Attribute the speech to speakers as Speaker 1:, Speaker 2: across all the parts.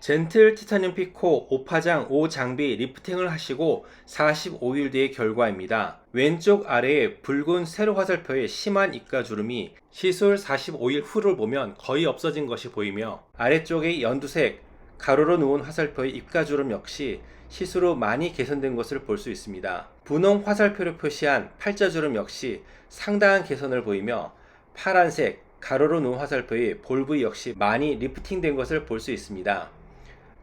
Speaker 1: 젠틀 티타늄 피코 5파장 5장비 리프팅을 하시고 45일 뒤의 결과입니다. 왼쪽 아래에 붉은 세로 화살표의 심한 입가주름이 시술 45일 후를 보면 거의 없어진 것이 보이며, 아래쪽의 연두색 가로로 누운 화살표의 입가주름 역시 시술 후 많이 개선된 것을 볼 수 있습니다. 분홍 화살표로 표시한 팔자주름 역시 상당한 개선을 보이며, 파란색 가로로 누운 화살표의 볼 부위 역시 많이 리프팅된 것을 볼 수 있습니다.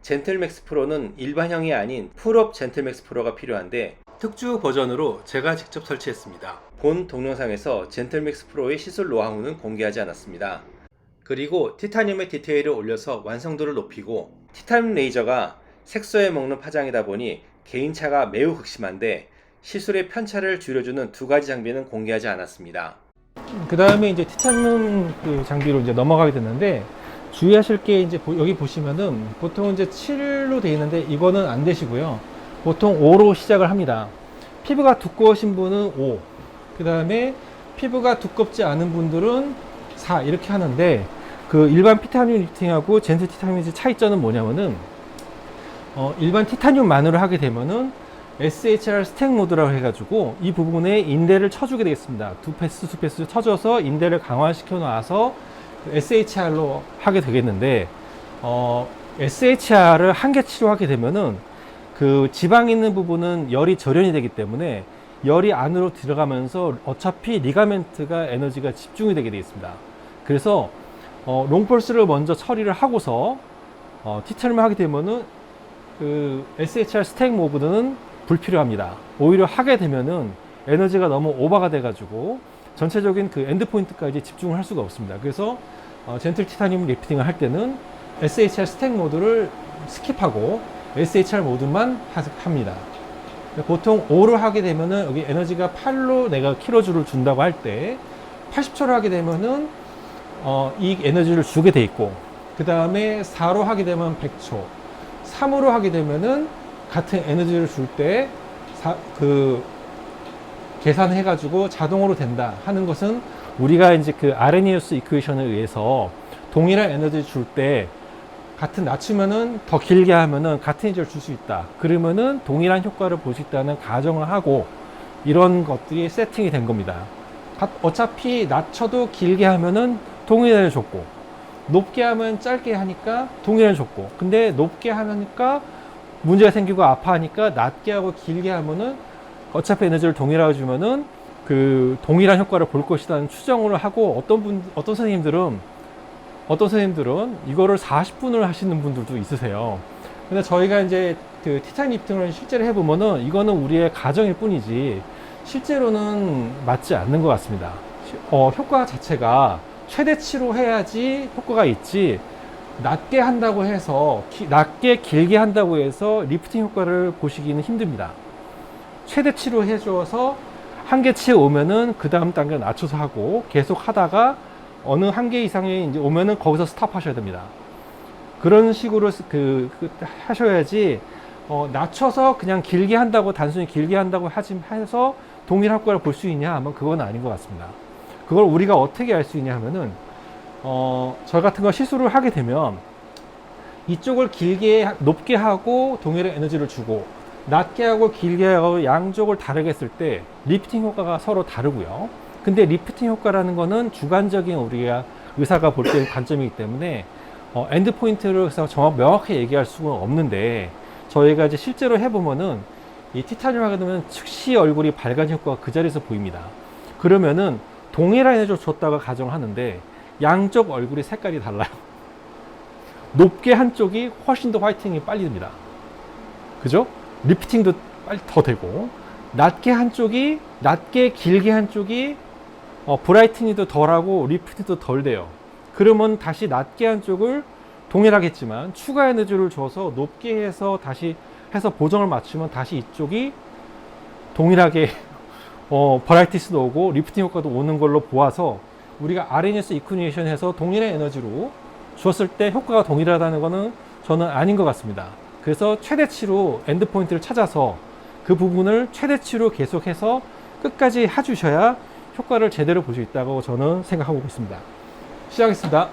Speaker 1: 젠틀맥스 프로는 일반형이 아닌 풀업 젠틀맥스 프로가 필요한데 특주 버전으로 제가 직접 설치했습니다. 본 동영상에서 젠틀맥스 프로의 시술 노하우는 공개하지 않았습니다. 그리고 티타늄의 디테일을 올려서 완성도를 높이고, 티타늄 레이저가 색소에 먹는 파장이다 보니 개인차가 매우 극심한데 시술의 편차를 줄여주는 두 가지 장비는 공개하지 않았습니다.
Speaker 2: 그 다음에 이제 티타늄 장비로 이제 넘어가게 됐는데, 주의하실 게 이제 여기 보시면은 보통 이제 7로 되어 있는데 이거는 안 되시고요. 보통 5로 시작을 합니다. 피부가 두꺼우신 분은 5, 그 다음에 피부가 두껍지 않은 분들은 4 이렇게 하는데, 그 일반 티타늄 리프팅하고 젠틀 티타늄의 차이점은 뭐냐면은 일반 티타늄만으로 하게 되면은 SHR 스택 모드라고 해가지고 이 부분에 인대를 쳐주게 되겠습니다. 두 패스 쳐줘서 인대를 강화시켜 놔서 SHR로 하게 되겠는데, SHR을 한 개 치료하게 되면은 그 지방 있는 부분은 열이 절연이 되기 때문에 열이 안으로 들어가면서 어차피 리가멘트가 에너지가 집중이 되게 되어 있습니다. 그래서 롱펄스를 먼저 처리를 하고서 티타늄을 하게 되면은 그 SHR 스택 모드는 불필요합니다. 오히려 하게 되면은 에너지가 너무 오버가 돼 가지고 전체적인 그 엔드 포인트까지 집중을 할 수가 없습니다. 그래서 젠틀 티타늄 리프팅을 할 때는 SHR 스택 모드를 스킵하고 SHR 모드만 합니다. 보통 5를 하게 되면은 여기 에너지가 8로 내가 킬로줄을 준다고 할 때 80초를 하게 되면은 이 에너지를 주게 돼 있고, 그 다음에 4로 하게 되면 100초, 3으로 하게 되면은 같은 에너지를 줄 때 계산해 가지고 자동으로 된다 하는 것은, 우리가 이제 그 아레니우스 이퀘이션에 의해서 동일한 에너지를 줄 때 같은 낮추면은 더 길게 하면은 같은 에너지를 줄 수 있다, 그러면은 동일한 효과를 볼 수 있다는 가정을 하고 이런 것들이 세팅이 된 겁니다. 어차피 낮춰도 길게 하면은 동일한 에너지 줬고, 높게 하면 짧게 하니까 동일한 에너지 줬고, 근데 높게 하니까 문제가 생기고 아파하니까 낮게 하고 길게 하면은 어차피 에너지를 동일하게 주면은 그 동일한 효과를 볼 것이라는 추정을 하고, 어떤 선생님들은 이거를 40분을 하시는 분들도 있으세요. 근데 저희가 이제 그 티타늄 리프팅을 실제로 해보면은 이거는 우리의 가정일 뿐이지 실제로는 맞지 않는 것 같습니다. 효과 자체가 최대치로 해야지 효과가 있지, 낮게 한다고 해서 낮게 길게 한다고 해서 리프팅 효과를 보시기는 힘듭니다. 최대치로 해줘서 한계치에 오면은 그 다음 단계 낮춰서 하고 계속 하다가 어느 한계 이상에 이제 오면은 거기서 스탑하셔야 됩니다. 그런 식으로 하셔야지, 낮춰서 그냥 길게 한다고, 단순히 길게 한다고 해서 동일 효과를 볼 수 있냐 하면 그건 아닌 것 같습니다. 그걸 우리가 어떻게 알 수 있냐 하면은 저 같은 거 시술을 하게 되면 이쪽을 높게 하고 동일한 에너지를 주고, 낮게 하고 길게 하고 양쪽을 다르게 했을 때 리프팅 효과가 서로 다르고요. 근데 리프팅 효과라는 거는 주관적인 우리가 의사가 볼 때 관점이기 때문에 엔드 포인트를 명확히 얘기할 수가 없는데, 저희가 이제 실제로 해보면은 이 티타늄 하게 되면 즉시 얼굴이 밝은 효과가 그 자리에서 보입니다. 그러면은 동일한 에너지를 줬다가 가정하는데 양쪽 얼굴이 색깔이 달라요. 높게 한쪽이 훨씬 더 화이팅이 빨리 됩니다. 그죠? 리프팅도 빨리 더 되고, 낮게 길게 한쪽이 브라이트닝이 더 덜하고 리프팅도 덜 돼요. 그러면 다시 낮게 한쪽을 동일하겠지만 추가 에너지를 줘서 높게 해서 다시 해서 보정을 맞추면 다시 이쪽이 동일하게 브라이트니스도 오고 리프팅 효과도 오는 걸로 보아서, 우리가 아레니우스 이쿠니에이션 해서 동일한 에너지로 주었을 때 효과가 동일하다는 것은 저는 아닌 것 같습니다. 그래서 최대치로 엔드 포인트를 찾아서 그 부분을 최대치로 계속해서 끝까지 해주셔야 효과를 제대로 볼 수 있다고 저는 생각하고 있습니다. 시작하겠습니다.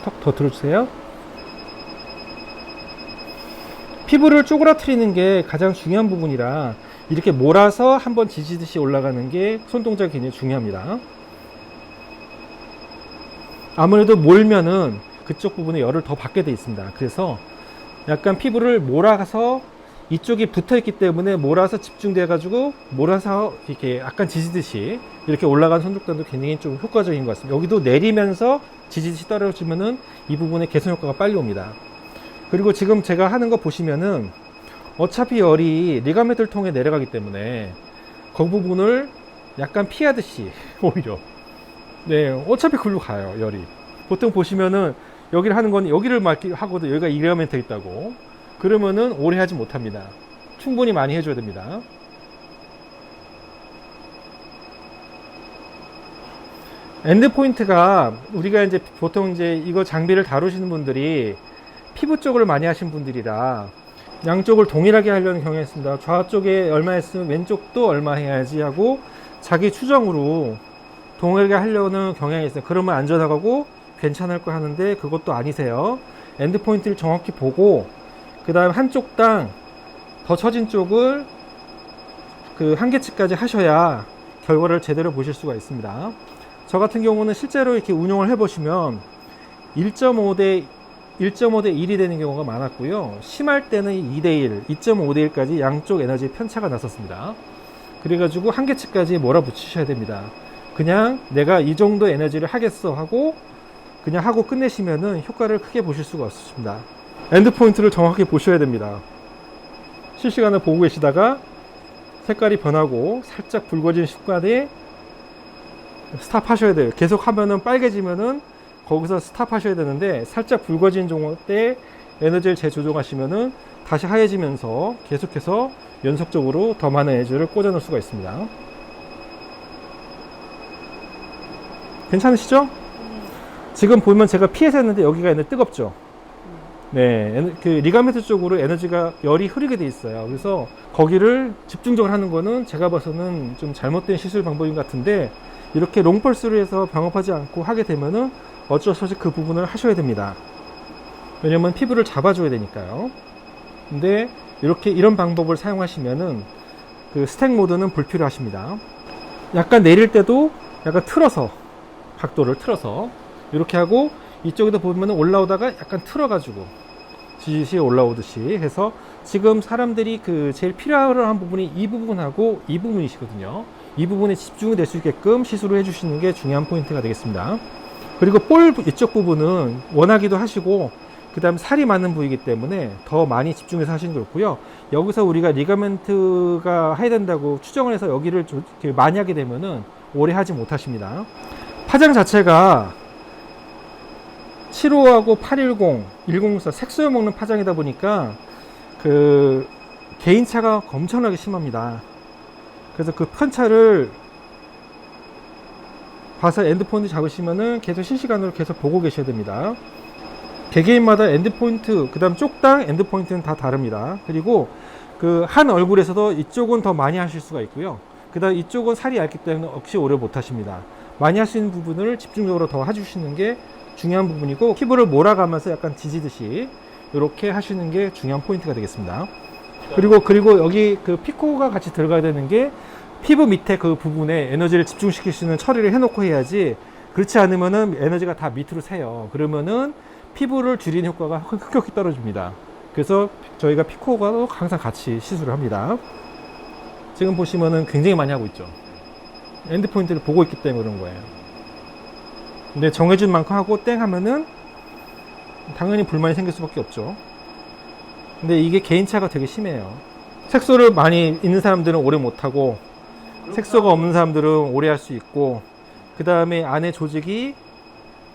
Speaker 2: 턱 더 들어주세요. 피부를 쪼그라뜨리는 게 가장 중요한 부분이라 이렇게 몰아서 한번 지지듯이 올라가는 게 손동작이 굉장히 중요합니다. 아무래도 몰면은 그쪽 부분에 열을 더 받게 돼 있습니다. 그래서 약간 피부를 몰아서 이쪽이 붙어 있기 때문에 몰아서 집중돼 가지고 몰아서 이렇게 약간 지지듯이 이렇게 올라간 손톱단도 굉장히 좀 효과적인 것 같습니다. 여기도 내리면서 지지듯이 떨어지면은 이 부분에 개선 효과가 빨리 옵니다. 그리고 지금 제가 하는 거 보시면은 어차피 열이 리가멘트를 통해 내려가기 때문에 그 부분을 약간 피하듯이 오히려 네 어차피 글로 가요 열이. 보통 보시면은 여기를 하는 건 여기를 막 하고도 여기가 리가멘트 있다고 그러면은 오래 하지 못합니다. 충분히 많이 해줘야 됩니다. 엔드 포인트가 우리가 이제 보통 이제 이거 장비를 다루시는 분들이 피부 쪽을 많이 하신 분들이라 양쪽을 동일하게 하려는 경향이 있습니다. 좌쪽에 얼마 했으면 왼쪽도 얼마 해야지 하고 자기 추정으로 동일하게 하려는 경향이 있어요. 그러면 안전하고 괜찮을 거 하는데 그것도 아니세요. 엔드 포인트를 정확히 보고 그 다음 한쪽당 더 처진 쪽을 그 한계치까지 하셔야 결과를 제대로 보실 수가 있습니다. 저 같은 경우는 실제로 이렇게 운용을 해보시면 1.5대 1이 되는 경우가 많았고요. 심할 때는 2대1, 2.5대1까지 양쪽 에너지 편차가 났었습니다. 그래가지고 한계치까지 몰아붙이셔야 됩니다. 그냥 내가 이 정도 에너지를 하겠어 하고 그냥 하고 끝내시면은 효과를 크게 보실 수가 없습니다. 엔드 포인트를 정확히 보셔야 됩니다. 실시간으로 보고 계시다가 색깔이 변하고 살짝 붉어진 순간에 스탑 하셔야 돼요. 계속 하면은 빨개지면은 거기서 스탑 하셔야 되는데 살짝 붉어진 때 에너지를 재조정하시면은 다시 하얘지면서 계속해서 연속적으로 더 많은 에너지를 꽂아 넣을 수가 있습니다. 괜찮으시죠? 지금 보면 제가 피해서 했는데 여기가 에너지 뜨겁죠? 네, 그 리가멘트 쪽으로 에너지가 열이 흐르게 돼 있어요. 그래서 거기를 집중적으로 하는 거는 제가 봐서는 좀 잘못된 시술 방법인 것 같은데 이렇게 롱펄스로 해서 병합하지 않고 하게 되면은 어쩔 수 없이 그 부분을 하셔야 됩니다. 왜냐면 피부를 잡아줘야 되니까요. 근데 이렇게 이런 방법을 사용하시면은 그 스택 모드는 불필요하십니다. 약간 내릴 때도 약간 틀어서 각도를 틀어서 이렇게 하고 이쪽에도 보면은 올라오다가 약간 틀어가지고 지지시 올라오듯이 해서 지금 사람들이 그 제일 필요한 부분이 이 부분하고 이 부분이시거든요. 이 부분에 집중이 될 수 있게끔 시술을 해주시는 게 중요한 포인트가 되겠습니다. 그리고 볼 이쪽 부분은 원하기도 하시고 그 다음 살이 많은 부위이기 때문에 더 많이 집중해서 하시는 게 좋고요. 여기서 우리가 리가멘트가 해야 된다고 추정을 해서 여기를 좀 많이 하게 되면은 오래 하지 못하십니다. 파장 자체가 755하고 810, 104 색소를 먹는 파장이다 보니까 그 개인차가 엄청나게 심합니다. 그래서 그 편차를 봐서 엔드포인트 잡으시면은 계속 실시간으로 계속 보고 계셔야 됩니다. 개개인마다 엔드포인트, 그 다음 쪽당 엔드포인트는 다 다릅니다. 그리고 그 한 얼굴에서도 이쪽은 더 많이 하실 수가 있고요. 그 다음 이쪽은 살이 얇기 때문에 억시 오래 못 하십니다. 많이 할 수 있는 부분을 집중적으로 더 해주시는 게 중요한 부분이고 피부를 몰아가면서 약간 지지듯이 이렇게 하시는 게 중요한 포인트가 되겠습니다. 그리고 여기 그 피코가 같이 들어가야 되는 게 피부 밑에 그 부분에 에너지를 집중시킬 수 있는 처리를 해놓고 해야지 그렇지 않으면은 에너지가 다 밑으로 새요. 그러면은 피부를 줄이는 효과가 급격히 떨어집니다. 그래서 저희가 피코가 항상 같이 시술을 합니다. 지금 보시면은 굉장히 많이 하고 있죠. 엔드 포인트를 보고 있기 때문에 그런 거예요. 근데 정해진 만큼 하고 땡 하면은 당연히 불만이 생길 수밖에 없죠. 근데 이게 개인차가 되게 심해요. 색소를 많이 있는 사람들은 오래 못하고 색소가 없는 사람들은 오래 할 수 있고 그 다음에 안에 조직이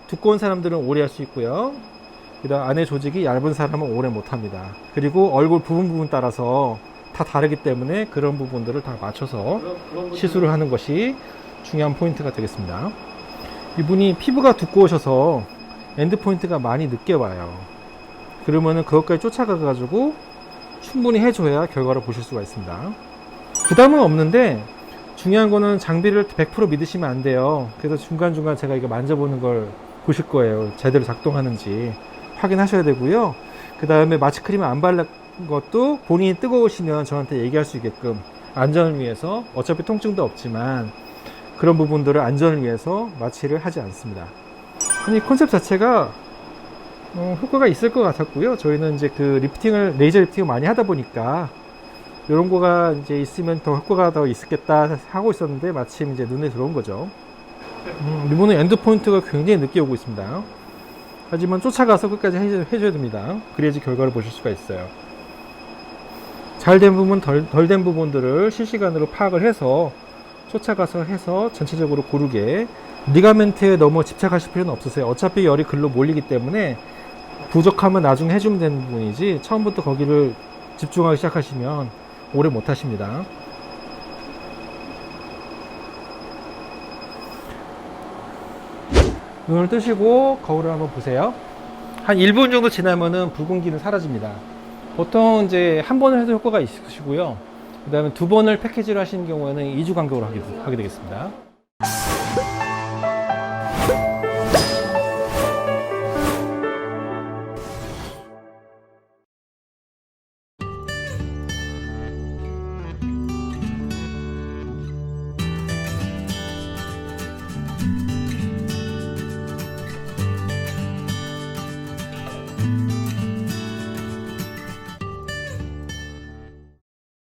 Speaker 2: 두꺼운 사람들은 오래 할 수 있고요. 그 다음 안에 조직이 얇은 사람은 오래 못합니다. 그리고 얼굴 부분 따라서 다 다르기 때문에 그런 부분들을 다 맞춰서 시술을 하는 것이 중요한 포인트가 되겠습니다. 이분이 피부가 두꺼우셔서 엔드포인트가 많이 늦게 와요. 그러면은 그것까지 쫓아가 가지고 충분히 해줘야 결과를 보실 수가 있습니다. 부담은 없는데 중요한 거는 장비를 100% 믿으시면 안 돼요. 그래서 중간중간 제가 이거 만져보는 걸 보실 거예요. 제대로 작동하는지 확인하셔야 되고요. 그 다음에 마취 크림을 안 바른 것도 본인이 뜨거우시면 저한테 얘기할 수 있게끔 안전을 위해서, 어차피 통증도 없지만 그런 부분들을 안전을 위해서 마취를 하지 않습니다. 아니, 컨셉 자체가 효과가 있을 것 같았고요. 저희는 이제 그 레이저 리프팅을 많이 하다 보니까 이런 거가 이제 있으면 더 효과가 더 있겠다 하고 있었는데, 마침 이제 눈에 들어온 거죠. 이번에 엔드 포인트가 굉장히 늦게 오고 있습니다. 하지만 쫓아가서 끝까지 해줘야 됩니다. 그래야지 결과를 보실 수가 있어요. 잘 된 부분, 덜 된 부분들을 실시간으로 파악을 해서 쫓아가서 해서 전체적으로 고르게, 리가멘트에 너무 집착하실 필요는 없으세요. 어차피 열이 글로 몰리기 때문에 부족하면 나중에 해주면 되는 부분이지, 처음부터 거기를 집중하기 시작하시면 오래 못 하십니다. 눈을 뜨시고 거울을 한번 보세요. 한 1분 정도 지나면은 붉은기는 사라집니다. 보통 이제 한 번을 해도 효과가 있으시고요. 그 다음에 두 번을 패키지로 하시는 경우에는 2주 간격으로 하게 되겠습니다.